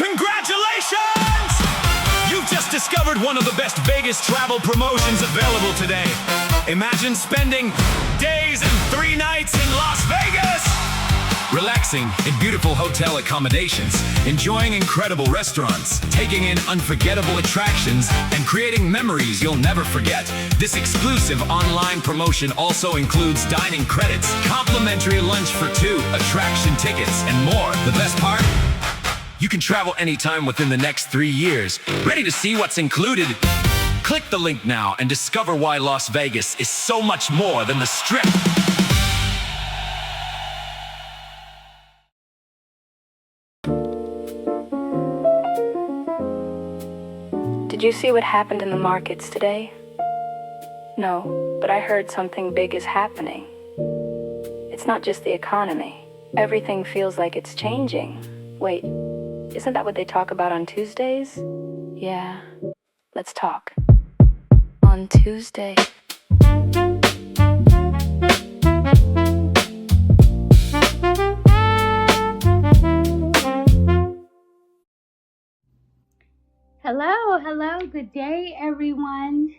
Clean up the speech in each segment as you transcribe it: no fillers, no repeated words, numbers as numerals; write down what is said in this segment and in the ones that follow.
Congratulations! You've just discovered one of the best Vegas travel promotions available today. Imagine spending days and 3 nights in Las Vegas! Relaxing in beautiful hotel accommodations, enjoying incredible restaurants, taking in unforgettable attractions, and creating memories you'll never forget. This exclusive online promotion also includes dining credits, complimentary lunch for 2, attraction tickets, and more. The best part? You can travel anytime within the next 3 years. Ready to see what's included? Click the link now and discover why Las Vegas is so much more than the Strip. Did you see what happened in the markets today? No, but I heard something big is happening. It's not just the economy. Everything feels like it's changing. Wait, isn't that what they talk about on Tuesdays? Yeah, let's talk. On Tuesday. Hello, good day everyone,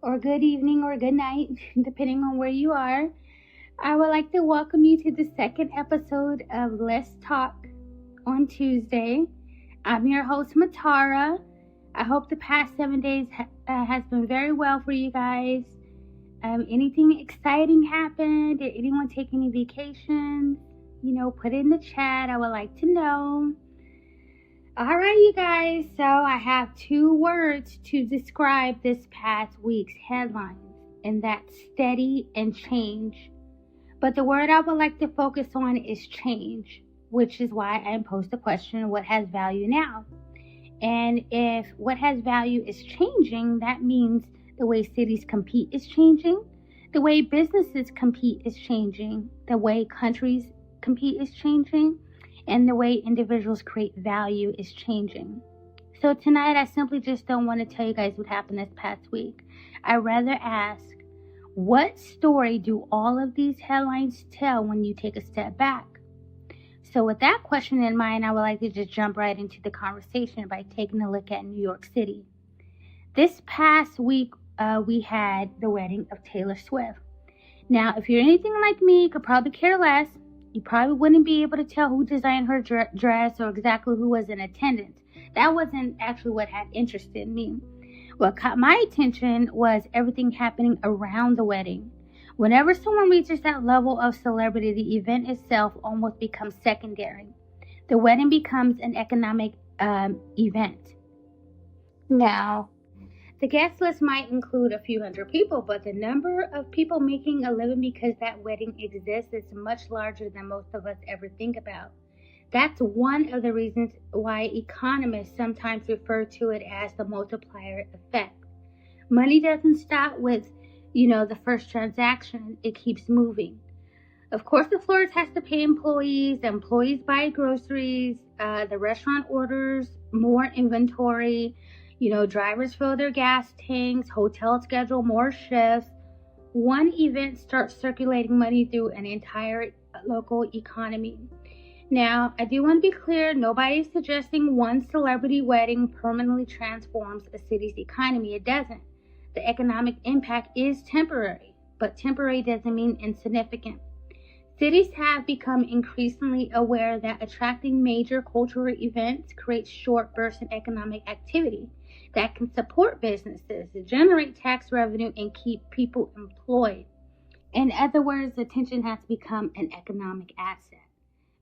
or good evening or good night, depending on where you are. I would like to welcome you to the second episode of Let's Talk on Tuesday. I'm your host, Matara. I hope the past 7 days has been very well for you guys. Anything exciting happened? Did anyone take any vacations? Put it in the chat. I would like to know. Alright, you guys, so I have 2 words to describe this past week's headlines, and that's steady and change. But the word I would like to focus on is change, which is why I posed the question, what has value now? And if what has value is changing, that means the way cities compete is changing, the way businesses compete is changing, the way countries compete is changing, and the way individuals create value is changing. So tonight, I simply just don't want to tell you guys what happened this past week. I'd rather ask, what story do all of these headlines tell when you take a step back? So with that question in mind, I would like to just jump right into the conversation by taking a look at New York City. This past week, we had the wedding of Taylor Swift. Now, if you're anything like me, you could probably care less. You probably wouldn't be able to tell who designed her dress or exactly who was in attendance. That wasn't actually what had interested me. What caught my attention was everything happening around the wedding. Whenever someone reaches that level of celebrity, the event itself almost becomes secondary. The wedding becomes an economic event. Now, the guest list might include a few hundred people, but the number of people making a living because that wedding exists is much larger than most of us ever think about. That's one of the reasons why economists sometimes refer to it as the multiplier effect. Money doesn't stop with, the first transaction. It keeps moving. Of course, the florist has to pay employees. The employees buy groceries. The restaurant orders more inventory. Drivers fill their gas tanks, hotels schedule more shifts. One event starts circulating money through an entire local economy. Now, I do want to be clear, nobody's suggesting one celebrity wedding permanently transforms a city's economy. It doesn't. The economic impact is temporary, but temporary doesn't mean insignificant. Cities have become increasingly aware that attracting major cultural events creates short bursts in economic activity that can support businesses, generate tax revenue, and keep people employed. In other words, attention has become an economic asset.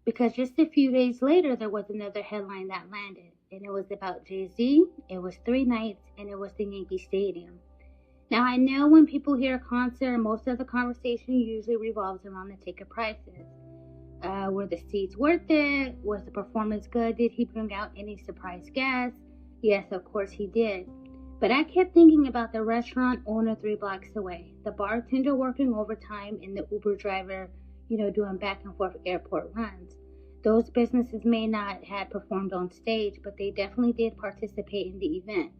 Because just a few days later, there was another headline that landed, and it was about Jay-Z. It was 3 nights, and it was the Yankee Stadium. Now, I know when people hear a concert, most of the conversation usually revolves around the ticket prices. Were the seats worth it? Was the performance good? Did he bring out any surprise guests? Yes, of course he did. But I kept thinking about the restaurant owner 3 blocks away, the bartender working overtime, and the Uber driver, doing back and forth airport runs. Those businesses may not have performed on stage, but they definitely did participate in the event.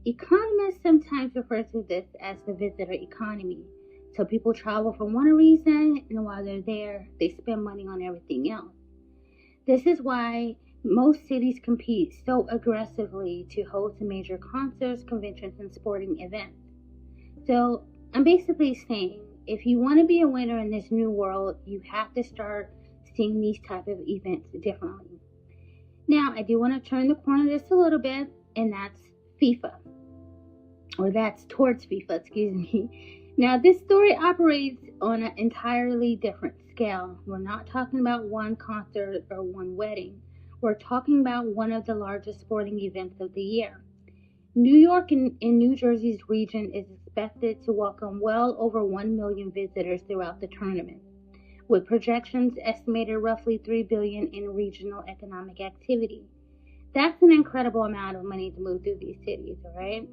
Economists sometimes refer to this as the visitor economy. So people travel for one reason, and while they're there, they spend money on everything else. This is why Most cities compete so aggressively to host major concerts, conventions, and sporting events. So I'm basically saying, if you want to be a winner in this new world, you have to start seeing these type of events differently. Now, I do want to turn the corner just a little bit, and that's FIFA. Or that's towards FIFA, excuse me. Now, this story operates on an entirely different scale. We're not talking about one concert or one wedding. We're talking about one of the largest sporting events of the year. New York and New Jersey's region is expected to welcome well over 1 million visitors throughout the tournament, with projections estimated roughly $3 billion in regional economic activity. That's an incredible amount of money to move through these cities, all right?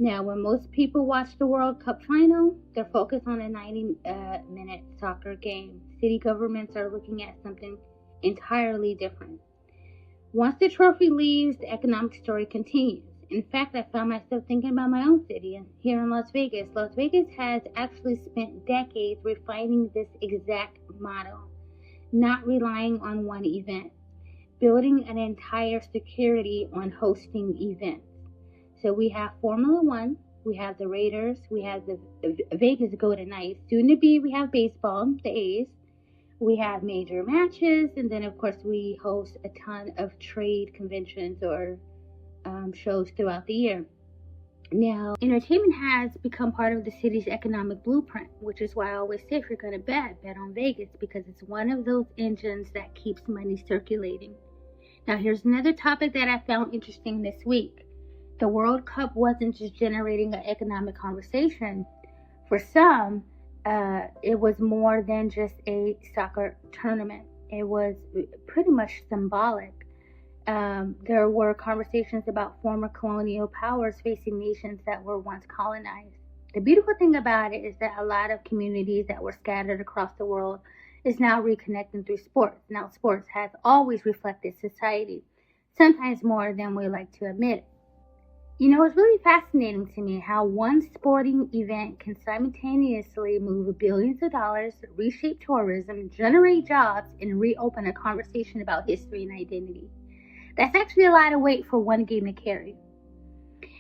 Now, when most people watch the World Cup final, they're focused on a 90-minute soccer game. City governments are looking at something entirely different. Once the trophy leaves, the economic story continues. In fact, I found myself thinking about my own city here in Las Vegas. Las Vegas has actually spent decades refining this exact model, not relying on one event, building an entire security on hosting events. So we have Formula One, we have the Raiders, we have the Vegas Golden Knights. Soon to be, we have baseball, the A's. We have major matches, and then of course we host a ton of trade conventions or shows throughout the year. Now, entertainment has become part of the city's economic blueprint, which is why I always say, if you're going to bet on Vegas, because it's one of those engines that keeps money circulating. Now, here's another topic that I found interesting this week. The World Cup wasn't just generating an economic conversation. For some, it was more than just a soccer tournament. It was pretty much symbolic. There were conversations about former colonial powers facing nations that were once colonized. The beautiful thing about it is that a lot of communities that were scattered across the world is now reconnecting through sports. Now, sports has always reflected society, sometimes more than we like to admit. You know, it's really fascinating to me how one sporting event can simultaneously move billions of dollars, reshape tourism, generate jobs, and reopen a conversation about history and identity. That's actually a lot of weight for one game to carry.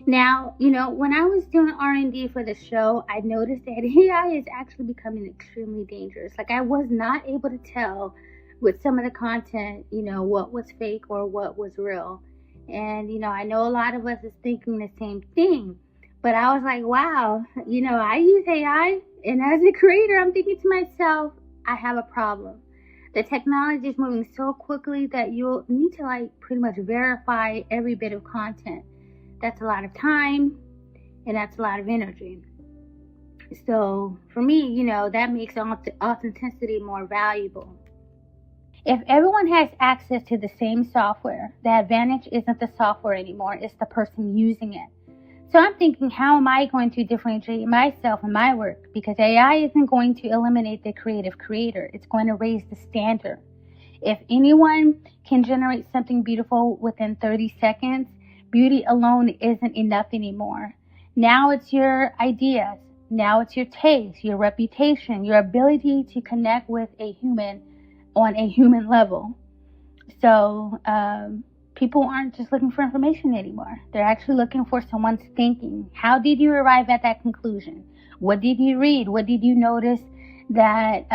Now, you know, when I was doing R&D for the show, I noticed that AI is actually becoming extremely dangerous. Like, I was not able to tell with some of the content, you know, what was fake or what was real. And, you know, I know a lot of us is thinking the same thing, but I was like, wow, you know, I use AI, and as a creator, I'm thinking to myself, I have a problem. The technology is moving so quickly that you'll need to, like, pretty much verify every bit of content. That's a lot of time, and that's a lot of energy. So for me, you know, that makes authenticity more valuable. If everyone has access to the same software, the advantage isn't the software anymore, it's the person using it. So I'm thinking, how am I going to differentiate myself and my work? Because AI isn't going to eliminate the creative creator. It's going to raise the standard. If anyone can generate something beautiful within 30 seconds, beauty alone isn't enough anymore. Now it's your ideas. Now it's your taste, your reputation, your ability to connect with a human on a human level. So people aren't just looking for information anymore. They're actually looking for someone's thinking. How did you arrive at that conclusion? What did you read? What did you notice that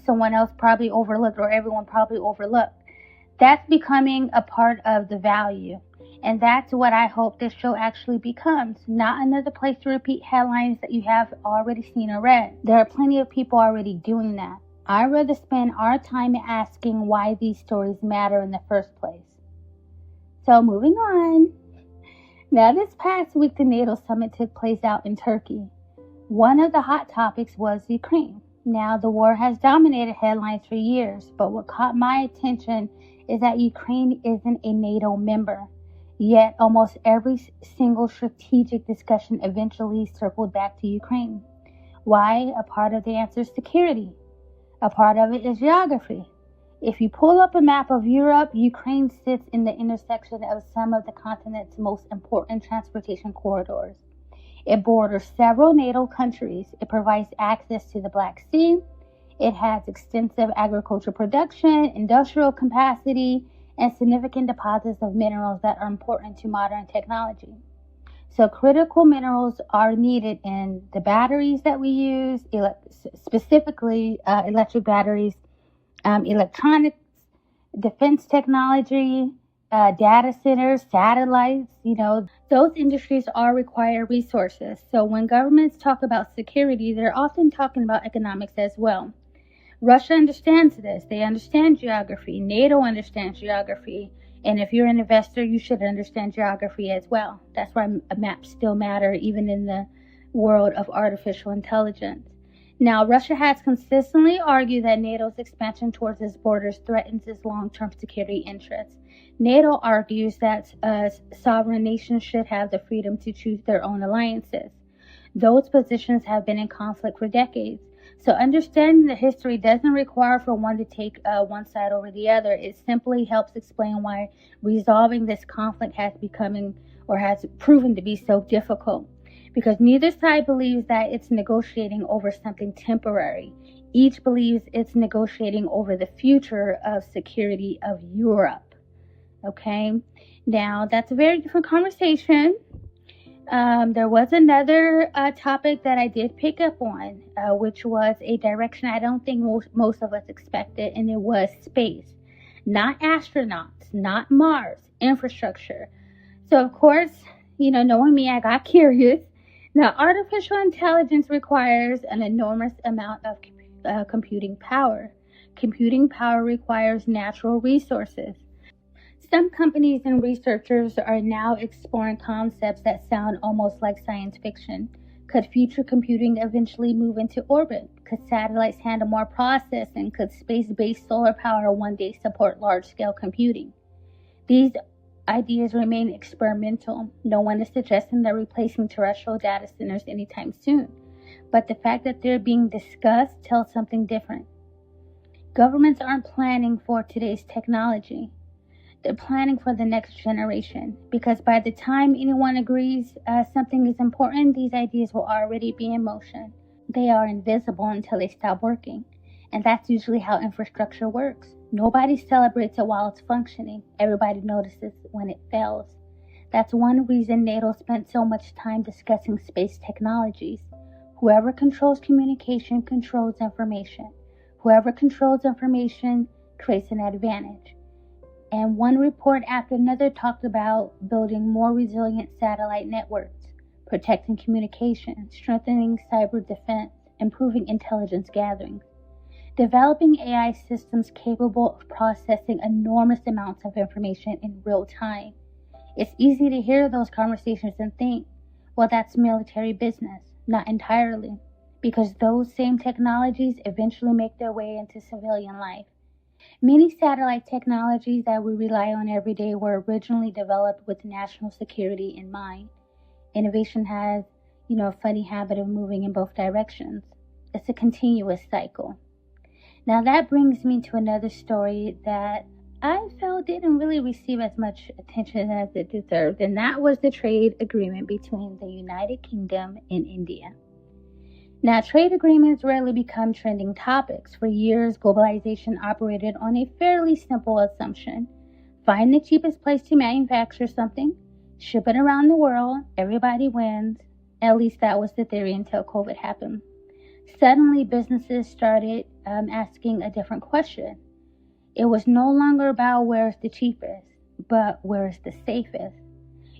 someone else probably overlooked or everyone probably overlooked? That's becoming a part of the value. And that's what I hope this show actually becomes. Not another place to repeat headlines that you have already seen or read. There are plenty of people already doing that. I'd rather spend our time asking why these stories matter in the first place. So moving on. Now, this past week, the NATO summit took place out in Turkey. One of the hot topics was Ukraine. Now, the war has dominated headlines for years, but what caught my attention is that Ukraine isn't a NATO member. Yet, almost every single strategic discussion eventually circled back to Ukraine. Why? A part of the answer is security. A part of it is geography. If you pull up a map of Europe, Ukraine sits in the intersection of some of the continent's most important transportation corridors. It borders several NATO countries. It provides access to the Black Sea. It has extensive agricultural production, industrial capacity, and significant deposits of minerals that are important to modern technology. So critical minerals are needed in the batteries that we use, specifically electric batteries, electronics, defense technology, data centers, satellites, those industries all require resources. So when governments talk about security, they're often talking about economics as well. Russia understands this. They understand geography. NATO understands geography. And if you're an investor, you should understand geography as well. That's why maps still matter, even in the world of artificial intelligence. Now, Russia has consistently argued that NATO's expansion towards its borders threatens its long-term security interests. NATO argues that sovereign nations should have the freedom to choose their own alliances. Those positions have been in conflict for decades. So understanding the history doesn't require for one to take one side over the other. It simply helps explain why resolving this conflict has proven to be so difficult. Because neither side believes that it's negotiating over something temporary. Each believes it's negotiating over the future of security of Europe. Okay? Now, that's a very different conversation. There was another topic that I did pick up on, which was a direction I don't think most of us expected, and it was space. Not astronauts, not Mars, infrastructure. So, of course, knowing me, I got curious. Now, artificial intelligence requires an enormous amount of computing power. Computing power requires natural resources. Some companies and researchers are now exploring concepts that sound almost like science fiction. Could future computing eventually move into orbit? Could satellites handle more processing? Could space-based solar power one day support large-scale computing? These ideas remain experimental. No one is suggesting they're replacing terrestrial data centers anytime soon. But the fact that they're being discussed tells something different. Governments aren't planning for today's technology. They're planning for the next generation, because by the time anyone agrees something is important, these ideas will already be in motion. They are invisible until they stop working. And that's usually how infrastructure works. Nobody celebrates it while it's functioning. Everybody notices when it fails. That's one reason NATO spent so much time discussing space technologies. Whoever controls communication controls information. Whoever controls information creates an advantage. And one report after another talked about building more resilient satellite networks, protecting communication, strengthening cyber defense, improving intelligence gathering, developing AI systems capable of processing enormous amounts of information in real time. It's easy to hear those conversations and think, well, that's military business. Not entirely, because those same technologies eventually make their way into civilian life. Many satellite technologies that we rely on every day were originally developed with national security in mind. Innovation has, a funny habit of moving in both directions. It's a continuous cycle. Now that brings me to another story that I felt didn't really receive as much attention as it deserved, and that was the trade agreement between the United Kingdom and India. Now, trade agreements rarely become trending topics. For years, globalization operated on a fairly simple assumption. Find the cheapest place to manufacture something, ship it around the world, everybody wins. At least that was the theory until COVID happened. Suddenly, businesses started asking a different question. It was no longer about where's the cheapest, but where's the safest.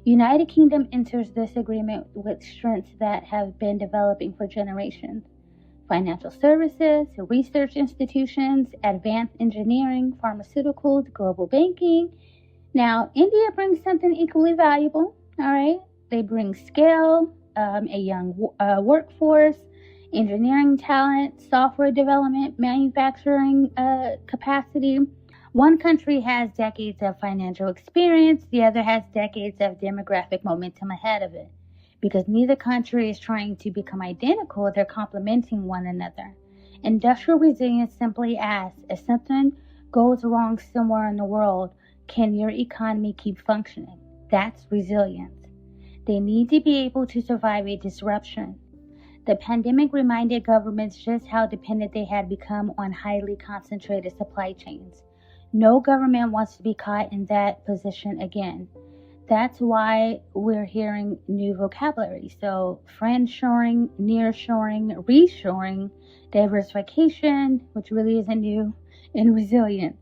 United Kingdom enters this agreement with strengths that have been developing for generations. Financial services, research institutions, advanced engineering, pharmaceuticals, global banking. Now, India brings something equally valuable, all right? They bring scale, a young workforce, engineering talent, software development, manufacturing capacity. One country has decades of financial experience, the other has decades of demographic momentum ahead of it. Because neither country is trying to become identical, they're complementing one another. Industrial resilience simply asks, if something goes wrong somewhere in the world, can your economy keep functioning? That's resilience. They need to be able to survive a disruption. The pandemic reminded governments just how dependent they had become on highly concentrated supply chains. No government wants to be caught in that position again. That's why we're hearing new vocabulary. So friendshoring, nearshoring, reshoring, diversification, which really isn't new, and resilience.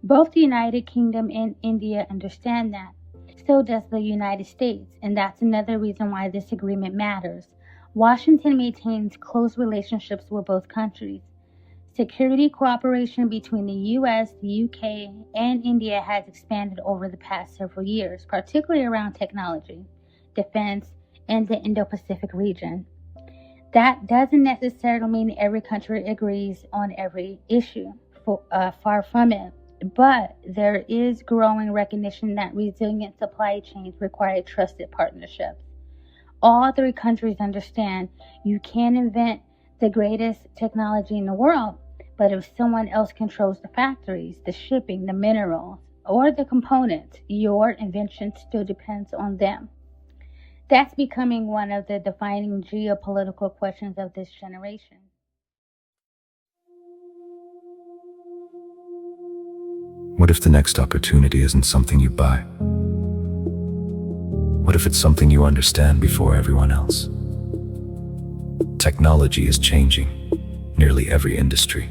Both the United Kingdom and India understand that. So does the United States, and that's another reason why this agreement matters. Washington maintains close relationships with both countries. Security cooperation between the US, the UK, and India has expanded over the past several years, particularly around technology, defense, and the Indo-Pacific region. That doesn't necessarily mean every country agrees on every issue, far from it. But there is growing recognition that resilient supply chains require trusted partnerships. All three countries understand you can't invent the greatest technology in the world, but if someone else controls the factories, the shipping, the minerals, or the components, your invention still depends on them. That's becoming one of the defining geopolitical questions of this generation. What if the next opportunity isn't something you buy? What if it's something you understand before everyone else? Technology is changing nearly every industry,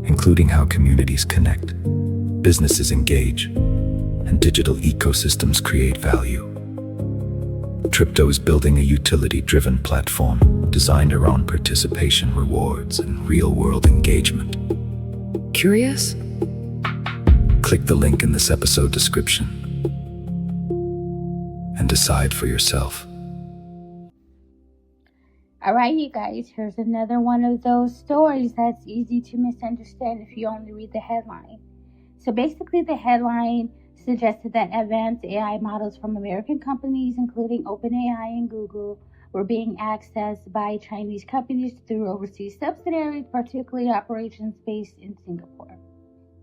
including how communities connect, businesses engage, and digital ecosystems create value. Tripto is building a utility-driven platform designed around participation rewards and real-world engagement. Curious? Click the link in this episode description and decide for yourself. Alright, you guys, here's another one of those stories that's easy to misunderstand if you only read the headline. So basically, the headline suggested that advanced AI models from American companies, including OpenAI and Google, were being accessed by Chinese companies through overseas subsidiaries, particularly operations based in Singapore.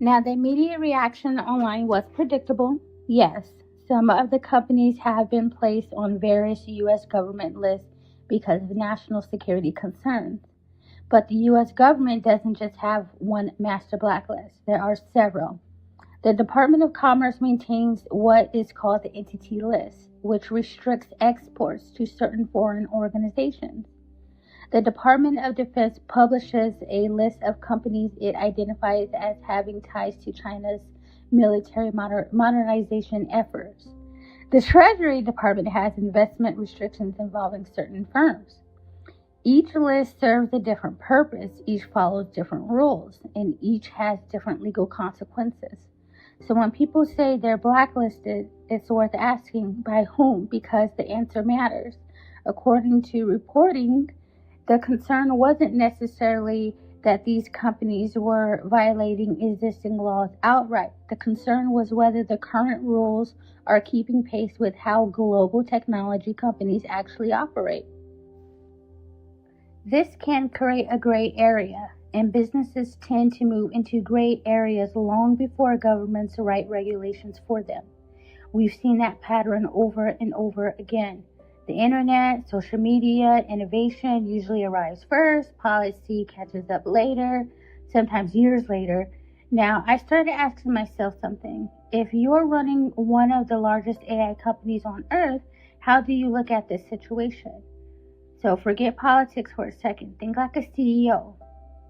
Now, the immediate reaction online was predictable. Yes, some of the companies have been placed on various U.S. government lists because of national security concerns. But the U.S. government doesn't just have one master blacklist. There are several. The Department of Commerce maintains what is called the Entity List, which restricts exports to certain foreign organizations. The Department of Defense publishes a list of companies it identifies as having ties to China's military modernization efforts. The Treasury Department has investment restrictions involving certain firms. Each list serves a different purpose, each follows different rules, and each has different legal consequences. So when people say they're blacklisted, it's worth asking by whom, because the answer matters. According to reporting, the concern wasn't necessarily that these companies were violating existing laws outright. The concern was whether the current rules are keeping pace with how global technology companies actually operate. This can create a gray area, and businesses tend to move into gray areas long before governments write regulations for them. We've seen that pattern over and over again. The internet, social media, innovation usually arrives first, policy catches up later, sometimes years later. Now, I started asking myself something. If you're running one of the largest AI companies on earth, how do you look at this situation? So forget politics for a second. Think like a CEO.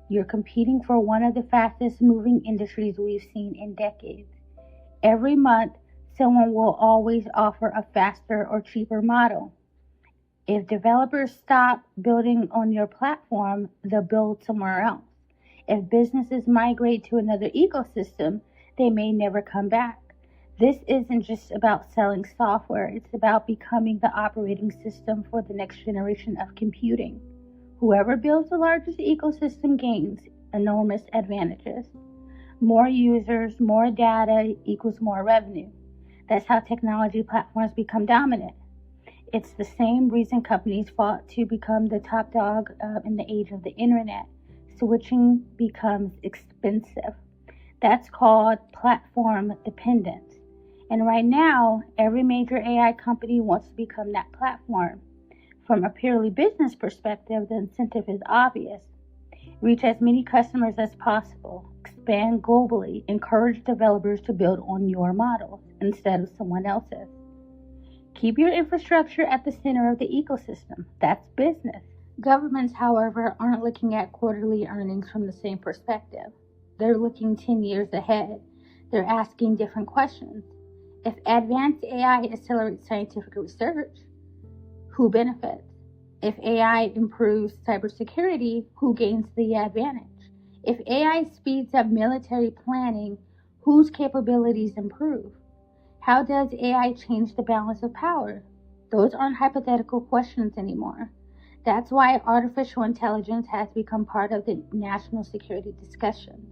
You're competing for one of the fastest moving industries we've seen in decades. Every month, someone will always offer a faster or cheaper model. If developers stop building on your platform, they'll build somewhere else. If businesses migrate to another ecosystem, they may never come back. This isn't just about selling software, it's about becoming the operating system for the next generation of computing. Whoever builds the largest ecosystem gains enormous advantages. More users, more data equals more revenue. That's how technology platforms become dominant. It's the same reason companies fought to become the top dog in the age of the internet. Switching becomes expensive. That's called platform dependence. And right now, every major AI company wants to become that platform. From a purely business perspective, the incentive is obvious. Reach as many customers as possible. expand globally, encourage developers to build on your models instead of someone else's. Keep your infrastructure at the center of the ecosystem. That's business. Governments, however, aren't looking at quarterly earnings from the same perspective. They're looking 10 years ahead. They're asking different questions. If advanced AI accelerates scientific research, who benefits? If AI improves cybersecurity, who gains the advantage? If AI speeds up military planning, whose capabilities improve? How does AI change the balance of power? Those aren't hypothetical questions anymore. That's why artificial intelligence has become part of the national security discussion.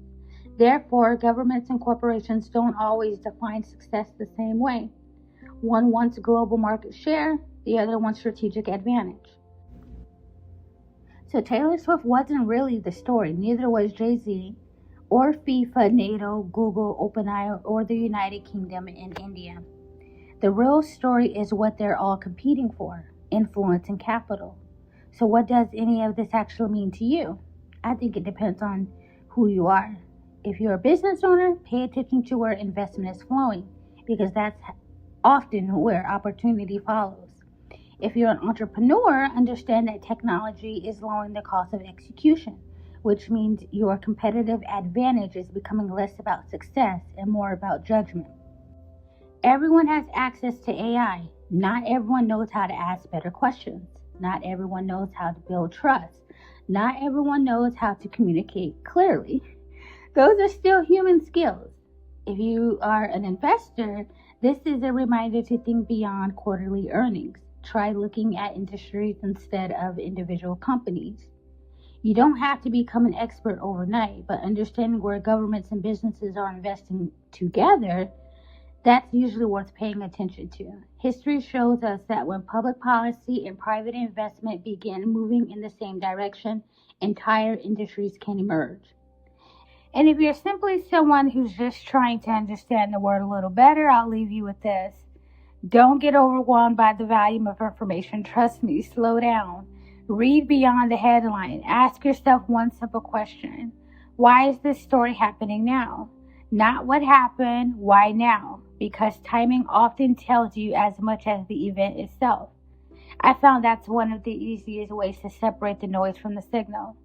Therefore, governments and corporations don't always define success the same way. One wants global market share, the other wants strategic advantage. So Taylor Swift wasn't really the story, neither was Jay-Z, or FIFA, NATO, Google, OpenAI, or the United Kingdom and India. The real story is what they're all competing for, influence and capital. So what does any of this actually mean to you? I think it depends on who you are. If you're a business owner, pay attention to where investment is flowing, because that's often where opportunity follows. If you're an entrepreneur, understand that technology is lowering the cost of execution, which means your competitive advantage is becoming less about success and more about judgment. Everyone has access to AI. Not everyone knows how to ask better questions. Not everyone knows how to build trust. Not everyone knows how to communicate clearly. Those are still human skills. If you are an investor, this is a reminder to think beyond quarterly earnings. Try looking at industries instead of individual companies. You don't have to become an expert overnight, but understanding where governments and businesses are investing together, that's usually worth paying attention to. History shows us that when public policy and private investment begin moving in the same direction, entire industries can emerge. And if you're simply someone who's just trying to understand the world a little better, I'll leave you with this. Don't get overwhelmed by the volume of information. Trust me, slow down. Read beyond the headline. Ask yourself one simple question. Why is this story happening now? Not what happened, why now? Because timing often tells you as much as the event itself. I found that's one of the easiest ways to separate the noise from the signal.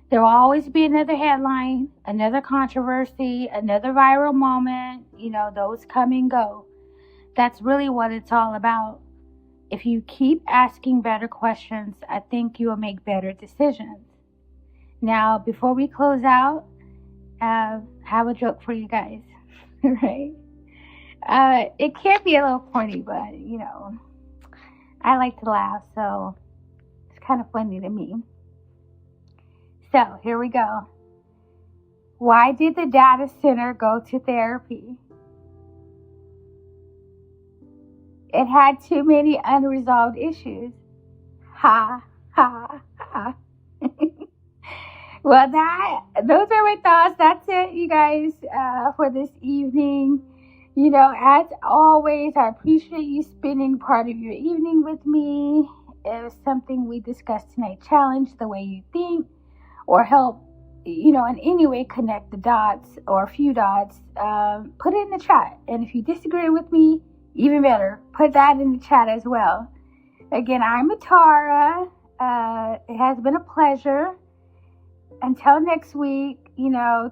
There will always be another headline, another controversy, another viral moment. Those come and go. That's really what it's all about. If you keep asking better questions, I think you will make better decisions. Now, before we close out, I have a joke for you guys, right? It can be a little corny, but, I like to laugh, so it's kind of funny to me. So, here we go. Why did the data center go to therapy? It had too many unresolved issues. Ha, ha, ha. Well, those are my thoughts. That's it, you guys, for this evening. As always, I appreciate you spending part of your evening with me. If something we discussed tonight challenged the way you think or help, in any way connect the dots or a few dots, put it in the chat. And if you disagree with me, even better, put that in the chat as well. Again, I'm Atara. It has been a pleasure. Until next week,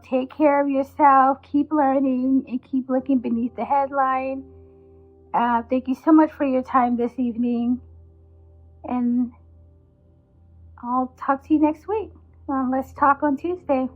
take care of yourself, keep learning, and keep looking beneath the headline. Thank you so much for your time this evening. And I'll talk to you next week. Let's talk on Tuesday.